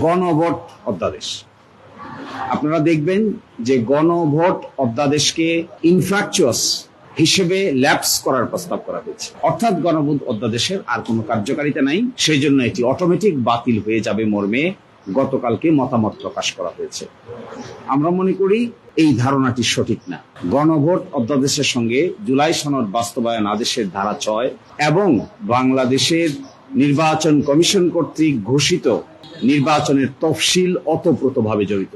গণভোট অধ্যাদেশ। আপনারা দেখবেন যে গণভোট অধ্যাদেশকে ইনফ্রাকচুয়াস হিসেবে ল্যাপস করার প্রস্তাব করা হয়েছে, অর্থাৎ গণভোট অধ্যাদেশের আর কোনো কার্যকারিতা নাই, সেই জন্য এটি অটোমেটিক বাতিল হয়ে যাবে মর্মে গতকালকে মতামত প্রকাশ করা হয়েছে। আমরা মনে করি এই ধারণাটি সঠিক না। গণভোট অধ্যাদেশের সঙ্গে জুলাই সনদ বাস্তবায়ন আদেশের ধারা 6 এবং বাংলাদেশের নির্বাচন কমিশন কর্তৃক ঘোষিত নির্বাচনের তফসিল ওতপ্রোতভাবে জড়িত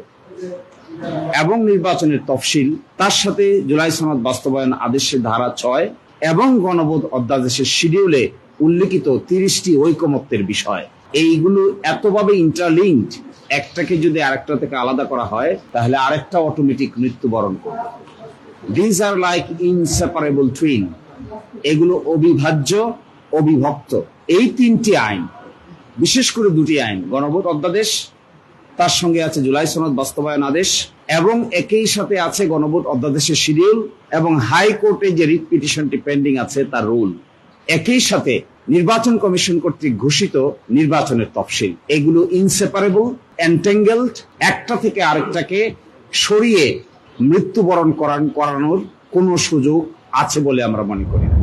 এবং নির্বাচনের তফসিল তার সাথে জুলাই সনদ বাস্তবায়ন আদেশের ধারা 6 এবং গণভোট অধ্যাদেশের শিডিউলে উল্লেখিত 30টি ঐকমত্যের বিষয়, এইগুলো এতভাবে ইন্টারলিঙ্কড, একটাকে যদি আরেকটা থেকে আলাদা করা হয় তাহলে আরেকটা অটোমেটিক মৃত্যুবরণ করবে। This are like inseparable twin, এগুলো অবিভাজ্য, অবিভক্ত। এই 3টি আইন, বিশেষ করে 2টি আইন, গণভোট অধ্যাদেশ, তার সঙ্গে আছে জুলাই সনদ বাস্তবায়ন আদেশ এবং একই সাথে আছে গণভোট অধ্যাদেশের শিডিউল এবং হাইকোর্টে যে রিট পিটিশনটি পেন্ডিং আছে তার রুল, একই সাথে নির্বাচন কমিশন কর্তৃক ঘোষিত নির্বাচনের তফসিল, এগুলো ইনসেপারেবল, এন্টেঙ্গেলড, একটা থেকে আরেকটাকে সরিয়ে মৃত্যুবরণ করানোর কোনো সুযোগ আছে বলে আমরা মনে করি না।